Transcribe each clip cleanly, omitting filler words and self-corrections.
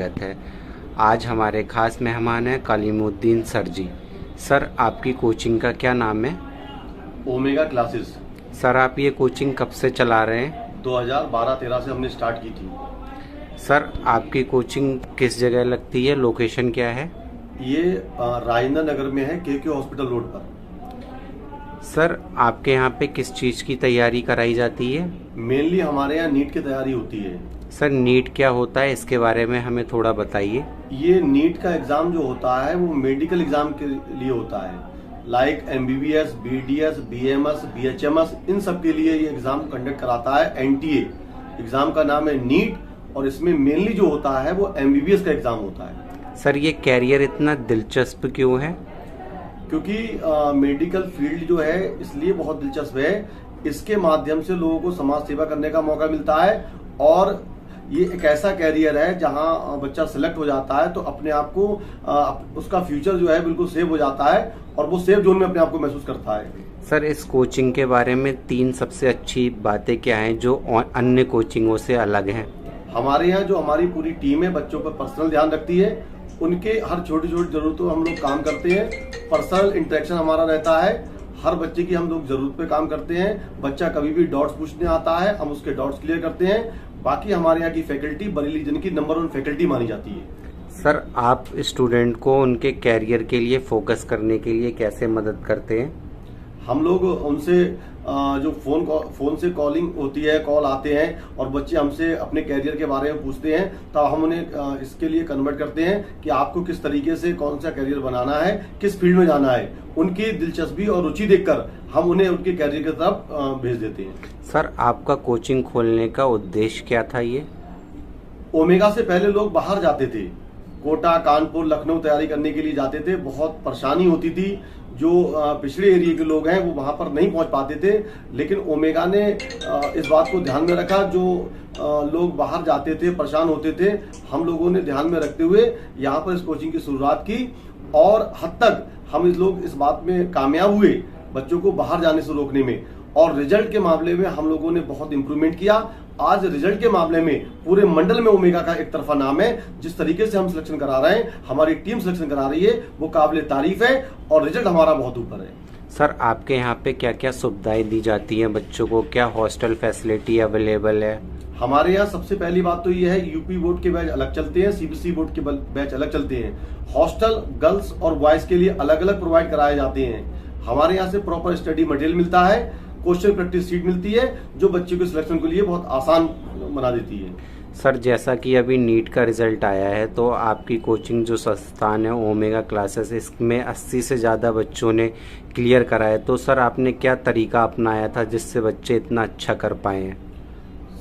स्वागत है। आज हमारे खास मेहमान हैं कलीमुद्दीन सर जी। सर, आपकी कोचिंग का क्या नाम है? Omega classes. सर, आप ये कोचिंग कब से चला रहे हैं? 2012-13 से हमने स्टार्ट की थी। सर, आपकी कोचिंग किस जगह लगती है? लोकेशन क्या है? ये राजेंद्र नगर में है, के हॉस्पिटल रोड पर। सर, आपके यहाँ पे किस चीज़ की तैयारी कराई जाती है? मेनली हमारे यहाँ नीट की तैयारी होती है। सर, नीट क्या होता है, इसके बारे में हमें थोड़ा बताइए। ये नीट का एग्जाम जो होता है वो मेडिकल एग्जाम के लिए होता है, like MBBS, BDS, BMS, BHMS, इन सब के लिए ये एग्जाम कंडक्ट कराता है NTA। एग्जाम का नाम है नीट, और इसमें मेनली जो होता है वो MBBS का एग्जाम होता है। सर, ये कैरियर इतना दिलचस्प क्यों है? क्योंकि मेडिकल फील्ड जो है इसलिए बहुत दिलचस्प है, इसके माध्यम से लोगों को समाज सेवा करने का मौका मिलता है, और ये एक ऐसा कैरियर है जहां बच्चा सिलेक्ट हो जाता है तो अपने आप को उसका फ्यूचर जो है बिल्कुल सेव हो जाता है, और वो सेफ जोन में अपने आप को महसूस करता है। सर, इस कोचिंग के बारे में 3 सबसे अच्छी बातें क्या हैं जो अन्य कोचिंगों से अलग हैं? हमारे यहाँ जो हमारी पूरी टीम है बच्चों पर पर्सनल ध्यान रखती है, उनके हर छोटी छोटी जरूरतों हम लोग काम करते हैं। पर्सनल इंटरेक्शन हमारा रहता है, हर बच्चे की हम लोग जरूरत पे काम करते हैं। बच्चा कभी भी डाउट्स पूछने आता है, हम उसके डाउट्स क्लियर करते हैं। बाकी हमारे यहाँ की फैकल्टी बरेली जिनकी नंबर 1 फैकल्टी मानी जाती है। सर, आप स्टूडेंट को उनके कैरियर के लिए फोकस करने के लिए कैसे मदद करते हैं? हम लोग उनसे जो फोन से कॉलिंग होती है, कॉल आते हैं और बच्चे हमसे अपने कैरियर के बारे में पूछते हैं, तो हम उन्हें इसके लिए कन्वर्ट करते हैं कि आपको किस तरीके से कौन सा कैरियर बनाना है, किस फील्ड में जाना है। उनकी दिलचस्पी और रुचि देखकर हम उन्हें उनके कैरियर की तरफ भेज देते हैं। सर, आपका कोचिंग खोलने का उद्देश्य क्या था? ये ओमेगा से पहले लोग बाहर जाते थे, कोटा, कानपुर, लखनऊ तैयारी करने के लिए जाते थे। बहुत परेशानी होती थी, जो पिछड़े एरिया के लोग हैं वो वहां पर नहीं पहुंच पाते थे। लेकिन ओमेगा ने इस बात को ध्यान में रखा, जो लोग बाहर जाते थे, परेशान होते थे, हम लोगों ने ध्यान में रखते हुए यहाँ पर इस कोचिंग की शुरुआत की, और हद तक हम लोग इस बात में कामयाब हुए बच्चों को बाहर जाने से रोकने में। और रिजल्ट के मामले में हम लोगों ने बहुत इंप्रूवमेंट किया। आज रिजल्ट के मामले में पूरे मंडल में ओमेगा का एक तरफा नाम है। जिस तरीके से हम सिलेक्शन करा रहे हैं, हमारी टीम सिलेक्शन करा रही है, वो काबिल तारीफ है, और रिजल्ट हमारा बहुत ऊपर है। सर, आपके यहाँ पे क्या क्या सुविधाएं दी जाती हैं बच्चों को? क्या हॉस्टल फैसिलिटी अवेलेबल है? हमारे यहाँ सबसे पहली बात तो ये है, यूपी बोर्ड के बैच अलग चलते हैं, CBSE बोर्ड के बैच अलग चलते हैं। हॉस्टल गर्ल्स और बॉयज के लिए अलग अलग प्रोवाइड कराए जाते हैं। हमारे यहाँ से प्रॉपर स्टडी मटेरियल मिलता है, क्वेश्चन प्रैक्टिस सीट मिलती है, जो बच्चों के सिलेक्शन के लिए बहुत आसान बना देती है। सर, जैसा कि अभी नीट का रिजल्ट आया है, तो आपकी कोचिंग जो संस्थान है ओमेगा क्लासेस, इसमें 80 से ज़्यादा बच्चों ने क्लियर करा है। तो सर, आपने क्या तरीका अपनाया था जिससे बच्चे इतना अच्छा कर पाए हैं?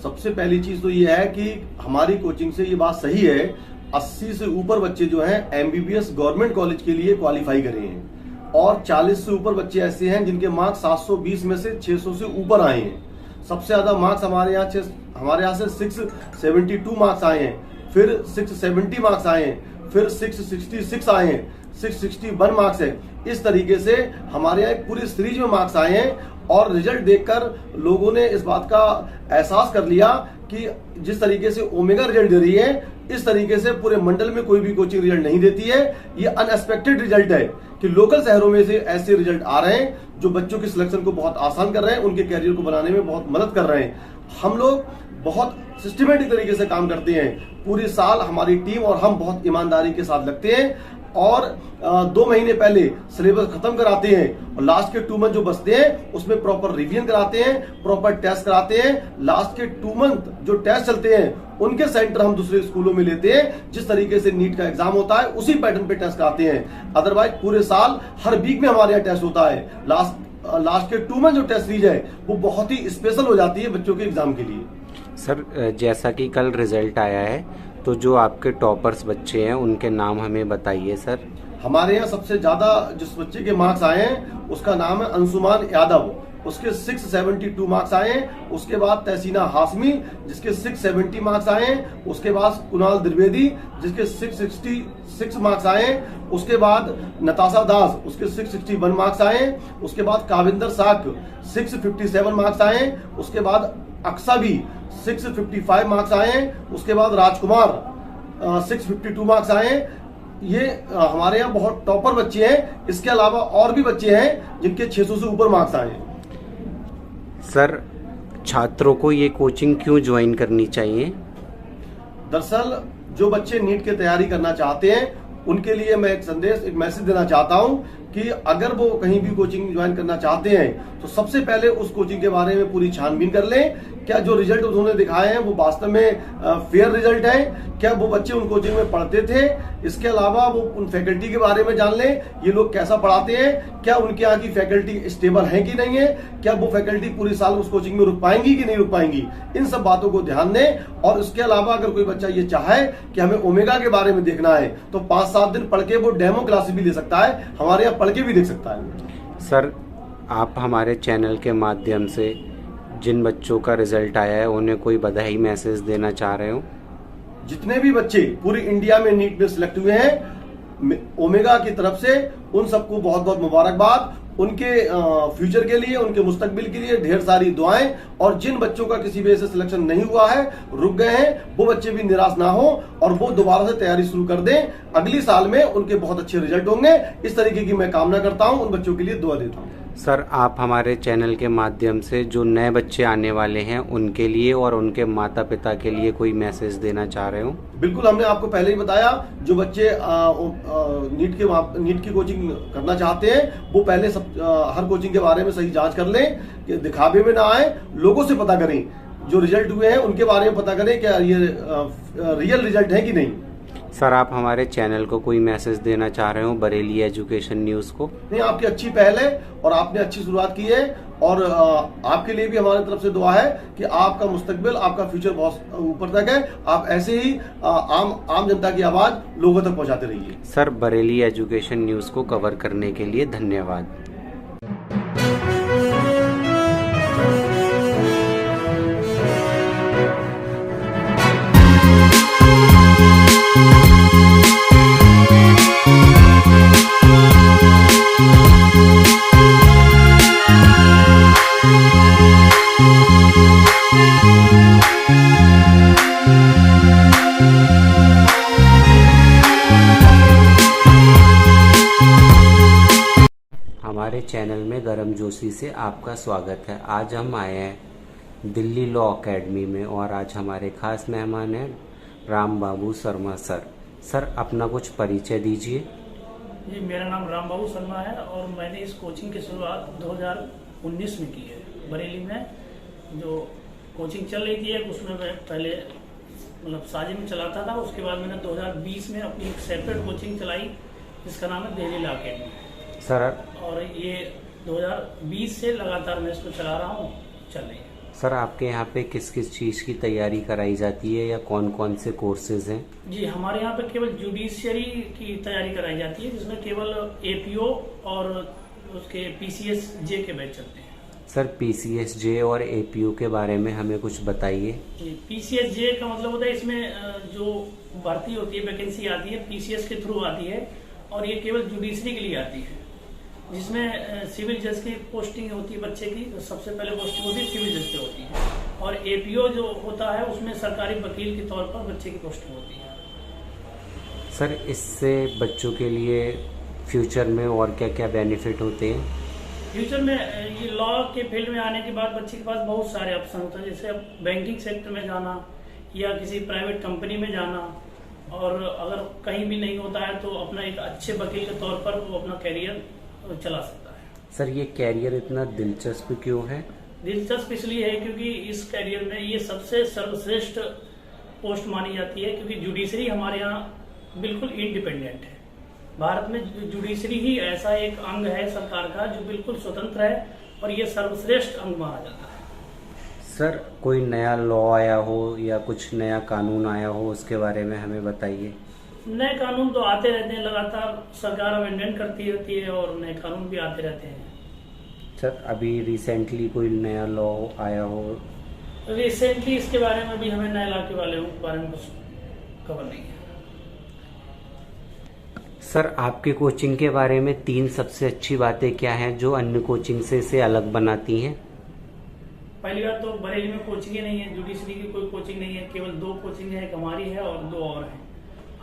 सबसे पहली चीज तो ये है कि हमारी कोचिंग से ये बात सही है, 80 से ऊपर बच्चे जो हैं MBBS गवर्नमेंट कॉलेज के लिए क्वालिफाई करे हैं, और 40 से ऊपर बच्चे ऐसे हैं जिनके मार्क्स 720 में से 600 से ऊपर आए हैं। सबसे ज्यादा मार्क्स हमारे यहाँ से 672 मार्क्स आए हैं, फिर 670 मार्क्स आए हैं, फिर 666 आए हैं, 661 मार्क्स है। इस तरीके से हमारे यहाँ एक पूरी सीरीज में मार्क्स आए हैं, और रिजल्ट देखकर लोगों ने इस बात का एहसास कर लिया कि जिस तरीके से ओमेगा रिजल्ट दे रही है, इस तरीके से पूरे मंडल में कोई भी कोचिंग रिजल्ट नहीं देती है। ये अनएक्सपेक्टेड रिजल्ट है कि लोकल शहरों में से ऐसे रिजल्ट आ रहे हैं जो बच्चों के सिलेक्शन को बहुत आसान कर रहे हैं, उनके कैरियर को बनाने में बहुत मदद कर रहे हैं। हम लोग बहुत सिस्टमेटिक तरीके से काम करते हैं। पूरी साल हमारी टीम और हम बहुत ईमानदारी के साथ लगते हैं, और 2 महीने पहले सिलेबस खत्म कराते हैं, और लास्ट के 2 मंथ जो बचते हैं उसमें प्रॉपर रिवीजन कराते हैं, प्रॉपर टेस्ट कराते हैं। लास्ट के 2 मंथ जो टेस्ट चलते हैं उनके सेंटर हम दूसरे स्कूलों में लेते हैं। जिस तरीके से नीट का एग्जाम होता है उसी पैटर्न पे टेस्ट कराते हैं। अदरवाइज पूरे साल हर वीक में हमारे यहाँ टेस्ट होता है। लास्ट के 2 मंथ जो टेस्ट सीरीज है वो बहुत ही स्पेशल हो जाती है बच्चों के एग्जाम के लिए। सर, जैसा कि कल रिजल्ट आया है, तो जो आपके टॉपर्स बच्चे हैं उनके नाम हमें बताइए सर। हमारे यहाँ सबसे ज्यादा जिस बच्चे के मार्क्स आए हैं उसका नाम है अंशुमान यादव, उसके 672 मार्क्स आए हैं। उसके बाद तहसीना हाशमी जिसके 670 मार्क्स आए हैं। उसके बाद कुणाल द्विवेदी जिसके 666 मार्क्स आए हैं। उसके बाद नताशा दास उसके 661 मार्क्स आए हैं। उसके बाद काविंदर साक 657 मार्क्स आए हैं। उसके बाद अक्सा भी 655 मार्क्स आए हैं। उसके बाद राजकुमार 652 मार्क्स आए हैं। ये हमारे यहाँ बहुत टॉपर बच्चे हैं। इसके अलावा और भी बच्चे हैं जिनके 600 से ऊपर मार्क्स आए हैं। सर छात्रों को ये कोचिंग क्यों ज्वाइन करनी चाहिए? दरअसल जो बच्चे नीट की तैयारी करना चाहते हैं उनके लिए मैं एक मैसेज देना चाहता हूं कि अगर वो कहीं भी कोचिंग ज्वाइन करना चाहते हैं तो सबसे पहले उस कोचिंग के बारे में पूरी छानबीन कर लें। क्या जो रिजल्ट उन्होंने दिखाए हैं वो वास्तव में फेयर रिजल्ट है? क्या वो बच्चे उन कोचिंग में पढ़ते थे? इसके अलावा वो उन फैकल्टी के बारे में जान लें, ये लोग कैसा पढ़ाते हैं, क्या उनके यहाँ की फैकल्टी स्टेबल है कि नहीं है, क्या वो फैकल्टी पूरी साल उस कोचिंग में रुक पाएंगी कि नहीं रुक पाएंगी, इन सब बातों को ध्यान दें। और इसके अलावा अगर कोई बच्चा ये चाहे कि हमें ओमेगा के बारे में देखना है तो 5-7 दिन पढ़ के वो डेमो क्लासेस भी ले सकता है, हमारे यहाँ पढ़ के भी देख सकता है। सर आप हमारे चैनल के माध्यम से जिन बच्चों का रिजल्ट आया है उन्हें कोई बधाई मैसेज देना चाह रहे हो? जितने भी बच्चे पूरी इंडिया में नीट में सिलेक्ट हुए हैं ओमेगा की तरफ से उन सबको बहुत बहुत मुबारकबाद। उनके फ्यूचर के लिए, उनके मुस्तकबिल के लिए ढेर सारी दुआएं। और जिन बच्चों का किसी वजह से सिलेक्शन नहीं हुआ है, रुक गए हैं, वो बच्चे भी निराश ना हो और वो दोबारा से तैयारी शुरू कर दें। अगली साल में उनके बहुत अच्छे रिजल्ट होंगे, इस तरीके की मैं कामना करता हूं, उन बच्चों के लिए दुआ देता हूं। सर आप हमारे चैनल के माध्यम से जो नए बच्चे आने वाले हैं उनके लिए और उनके माता पिता के लिए कोई मैसेज देना चाह रहे हो? बिल्कुल, हमने आपको पहले ही बताया, जो बच्चे नीट की कोचिंग करना चाहते हैं वो पहले हर कोचिंग के बारे में सही जांच कर लें, कि दिखावे में ना आए, लोगों से पता करें, जो रिजल्ट हुए हैं उनके बारे में पता करें क्या ये रियल रिजल्ट है कि नहीं। सर आप हमारे चैनल को कोई मैसेज देना चाह रहे हो बरेली एजुकेशन न्यूज़ को? नहीं, आपकी अच्छी पहल है और आपने अच्छी शुरुआत की है और आपके लिए भी हमारी तरफ से दुआ है कि आपका मुस्तकबिल, आपका फ्यूचर बहुत ऊपर तक है। आप ऐसे ही आम जनता की आवाज लोगों तक पहुंचाते रहिए। सर बरेली एजुकेशन न्यूज़ को कवर करने के लिए धन्यवाद। हमारे चैनल में गर्मजोशी से आपका स्वागत है। आज हम आए हैं दिल्ली लॉ एकेडमी में और आज हमारे खास मेहमान हैं राम बाबू शर्मा सर। सर अपना कुछ परिचय दीजिए। जी, मेरा नाम राम बाबू शर्मा है और मैंने इस कोचिंग की शुरुआत 2019 में की है। बरेली में जो कोचिंग चल रही थी उसमें मैं पहले मतलब साजिद में चलाता था, उसके बाद मैंने 2020 में अपनी एक सेपरेट कोचिंग चलाई जिसका नाम है दिल्ली लॉ एकेडमी सर और ये 2020 से लगातार मैं इसको चला रहा हूँ, चल रही है। सर आपके यहाँ पे किस किस चीज़ की तैयारी कराई जाती है या कौन कौन से कोर्सेज हैं? जी, हमारे यहाँ पे केवल जुडिशियरी की तैयारी कराई जाती है जिसमें केवल एपीओ और उसके पीसीएस जे के बैच चलते हैं। सर पीसीएस जे और एपीयू के बारे में हमें कुछ बताइए। पीसीएस जे का मतलब होता है इसमें जो भर्ती होती है, वैकेंसी आती है पीसीएस के थ्रू आती है और ये केवल जुडिशरी के लिए आती है, जिसमें सिविल जज की पोस्टिंग होती है बच्चे की, तो सबसे पहले पोस्टिंग होती है सिविल जज की होती है। और एपीओ जो होता है उसमें सरकारी वकील के तौर पर बच्चे की पोस्टिंग होती है। सर इससे बच्चों के लिए फ्यूचर में और क्या क्या बेनिफिट होते हैं? फ्यूचर में ये लॉ के फील्ड में आने के बाद बच्चे के पास बहुत सारे ऑप्शन होते हैं, जैसे अब बैंकिंग सेक्टर में जाना या किसी प्राइवेट कंपनी में जाना, और अगर कहीं भी नहीं होता है तो अपना एक अच्छे वकील के तौर पर वो अपना कैरियर चला सकता है। सर ये कैरियर इतना दिलचस्प क्यों है? दिलचस्प इसलिए है क्योंकि इस कैरियर में ये सबसे सर्वश्रेष्ठ पोस्ट मानी जाती है, क्योंकि जुडिशरी हमारे यहाँ बिल्कुल इंडिपेंडेंट है। भारत में जुडिशरी ही ऐसा एक अंग है सरकार का जो बिल्कुल स्वतंत्र है और ये सर्वश्रेष्ठ अंग माना जाता है। सर कोई नया लॉ आया हो या कुछ नया कानून आया हो उसके बारे में हमें बताइए। नए कानून तो आते रहते हैं, लगातार सरकार अमेंडमेंट करती रहती है और नए कानून भी आते रहते हैं। सर अभी रिसेंटली कोई नया लॉ आया हो? रिसेंटली इसके बारे में भी हमें नए लॉ के बारे में कुछ खबर नहीं है। सर आपके कोचिंग के बारे में 3 सबसे अच्छी बातें क्या हैं जो अन्य कोचिंग से इसे अलग बनाती हैं? पहली बात तो बरेली में कोचिंग ही नहीं है, जुडिशरी की कोई कोचिंग नहीं है, केवल 2 कोचिंग है, एक हमारी है और 2 और हैं।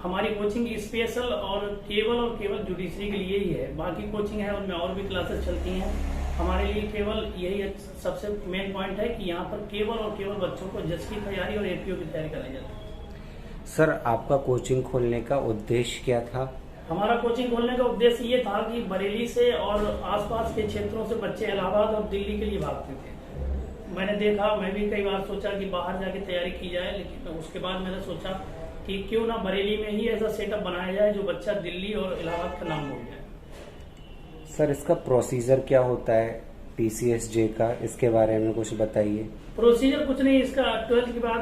हमारी कोचिंग स्पेशल और केवल जुडिशरी के लिए ही है। बाकी कोचिंग है उनमें और भी क्लासेस चलती हैं। हमारे लिए केवल यही सबसे मेन पॉइंट है कि यहाँ पर केवल बच्चों को जज की तैयारी और एपीओ की तैयारी कराई जाती है। सर आपका कोचिंग खोलने का उद्देश्य क्या था? हमारा कोचिंग खोलने का उद्देश्य ये था कि बरेली से और आसपास के क्षेत्रों से बच्चे इलाहाबाद और दिल्ली के लिए भागते थे। मैंने देखा, मैं भी कई बार सोचा कि बाहर जाके तैयारी की जाए, लेकिन उसके बाद मैंने सोचा कि क्यों ना बरेली में ही ऐसा सेटअप बनाया जाए जो बच्चा दिल्ली और इलाहाबाद का नाम भूल जाए। सर इसका प्रोसीजर क्या होता है पीसीएसजे का, इसके बारे में कुछ बताइए। प्रोसीजर कुछ नहीं, इसका 12th के बाद